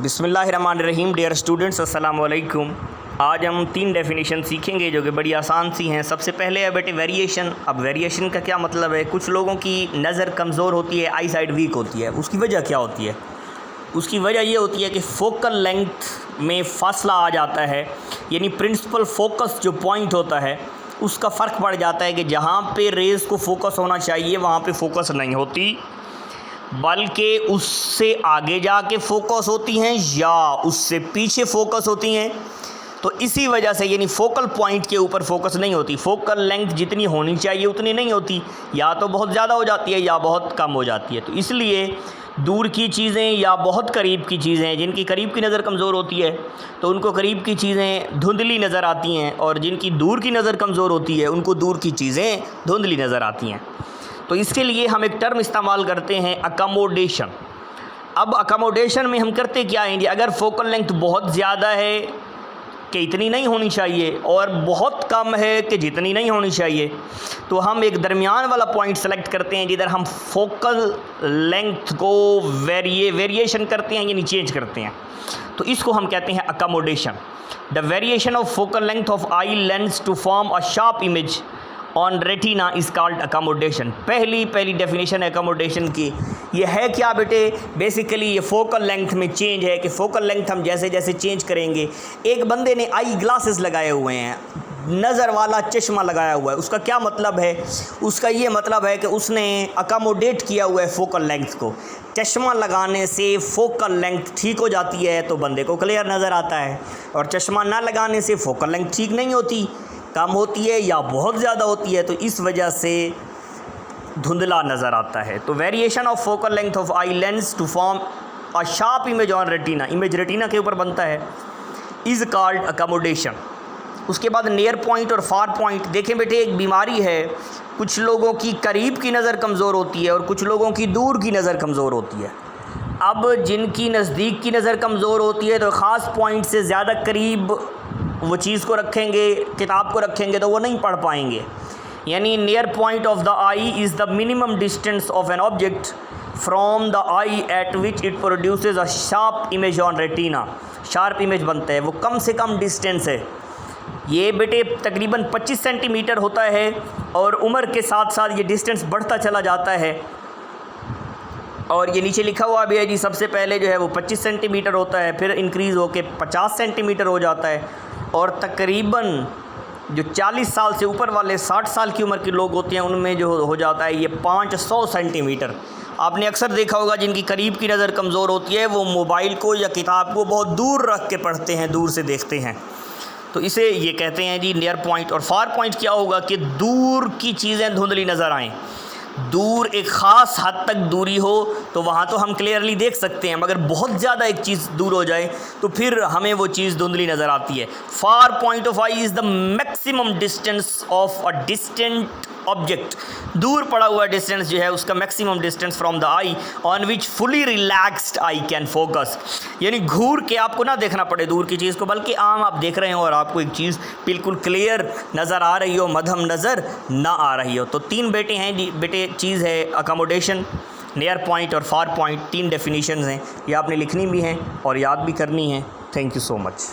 बिस्मिल्लाहिर्रहमानिर्रहीम। Dear students, अस्सलाम वालेकुम। आज हम 3 डेफिनेशन सीखेंगे जो कि बड़ी आसान सी हैं। सबसे पहले है बेटे वेरिएशन। अब वेरिएशन का क्या मतलब है? कुछ लोगों की नज़र कमज़ोर होती है, आई साइड वीक होती है। उसकी वजह क्या होती है? उसकी वजह ये होती है कि फ़ोकल लेंथ में फ़ासला आ जाता है, यानी प्रिंसिपल फ़ोकस जो पॉइंट होता है उसका फ़र्क पड़ जाता है कि जहाँ पे रेज़ को फ़ोकस होना चाहिए वहाँ पे फ़ोकस नहीं होती, बल्कि उससे आगे जाके फ़ोकस होती हैं या उससे पीछे फ़ोकस होती हैं। तो इसी वजह से यानी फ़ोकल पॉइंट के ऊपर फ़ोकस नहीं होती। फ़ोकल लेंथ जितनी होनी चाहिए उतनी नहीं होती, या तो बहुत ज़्यादा हो जाती है या बहुत कम हो जाती है। तो इसलिए दूर की चीज़ें या बहुत करीब की चीज़ें, जिनकी करीब की नज़र कमज़ोर होती है तो उनको करीब की चीज़ें धुंधली नज़र आती हैं, और जिनकी दूर की नज़र कमज़ोर होती है उनको दूर की चीज़ें धुंधली नज़र आती हैं। तो इसके लिए हम एक टर्म इस्तेमाल करते हैं, अकोमोडेशन। अब अकोमोडेशन में हम करते क्या हैं? अगर फ़ोकल लेंथ बहुत ज़्यादा है कि इतनी नहीं होनी चाहिए और बहुत कम है कि जितनी नहीं होनी चाहिए, तो हम एक दरमियान वाला पॉइंट सेलेक्ट करते हैं जिधर हम फ़ोकल लेंथ को वेरिएशन करते हैं, यानी चेंज करते हैं। तो इसको हम कहते हैं accommodation. The variation of focal length of eye lens to form a sharp image on retina is called accommodation. पहली डेफिनेशन है अकोमोडेशन की। ये है क्या बेटे? बेसिकली ये फ़ोकल लेंथ में चेंज है कि फ़ोकल लेंथ हम जैसे जैसे चेंज करेंगे। एक बंदे ने आई ग्लासेस लगाए हुए हैं, नज़र वाला चश्मा लगाया हुआ है, उसका क्या मतलब है? उसका ये मतलब है कि उसने अकोमोडेट किया हुआ है फ़ोकल लेंथ को। चश्मा लगाने से फ़ोकल लेंथ ठीक हो जाती है तो बंदे को क्लियर नज़र आता है, और चश्मा ना लगाने से फ़ोकल लेंथ ठीक नहीं होती, कम होती है या बहुत ज़्यादा होती है, तो इस वजह से धुंधला नज़र आता है। तो variation of focal length of eye lens to form a sharp image on retina, image retina के ऊपर बनता है, इज़ कॉल्ड अकोमोडेशन। उसके बाद नियर पॉइंट और फार पॉइंट। देखें बेटे, एक बीमारी है, कुछ लोगों की करीब की नज़र कमज़ोर होती है और कुछ लोगों की दूर की नज़र कमज़ोर होती है। अब जिनकी नज़दीक की नज़र कमज़ोर होती है तो ख़ास पॉइंट से ज़्यादा करीब वो चीज़ को रखेंगे, किताब को रखेंगे, तो वो नहीं पढ़ पाएंगे। यानी near point of the I is the minimum distance of an object from the I eight which it produces a sharp image on retina. Sharp image बनता है, वो कम से कम डिस्टेंस है। ये बेटे तकरीबन 25 सेंटीमीटर होता है, और उम्र के साथ साथ ये डिस्टेंस बढ़ता चला जाता है। और ये नीचे लिखा हुआ भी है जी, सबसे पहले जो है वो 25 सेंटीमीटर होता है, फिर इंक्रीज़ होके 50 सेंटीमीटर हो जाता है, और तकरीबन जो 40 साल से ऊपर वाले 60 साल की उम्र के लोग होते हैं उनमें जो हो जाता है ये 500 सेंटीमीटर। आपने अक्सर देखा होगा जिनकी करीब की नज़र कमज़ोर होती है वो मोबाइल को या किताब को बहुत दूर रख के पढ़ते हैं, दूर से देखते हैं। तो इसे ये कहते हैं जी नियर पॉइंट। और फार पॉइंट क्या होगा कि दूर की चीज़ें धुंधली नज़र आएँ। दूर एक ख़ास हद तक दूरी हो तो वहाँ तो हम क्लियरली देख सकते हैं, मगर बहुत ज़्यादा एक चीज़ दूर हो जाए तो फिर हमें वो चीज़ धुंधली नज़र आती है। Far point of I is the maximum distance of a distant object. दूर पड़ा हुआ डिस्टेंस जो है उसका maximum distance from the I on which fully relaxed I can focus. यानी घूर के आपको ना देखना पड़े दूर की चीज़ को, बल्कि आम आप देख रहे हो और आपको एक चीज़ बिल्कुल क्लियर नज़र आ रही हो, मध्यम नज़र ना आ रही हो। तो 3 बेटे हैं जी, बेटे चीज़ है अकोमोडेशन, नियर पॉइंट और फार पॉइंट। 3 डेफिनेशंस हैं, ये आपने लिखनी भी हैं और याद भी करनी है। Thank you so much.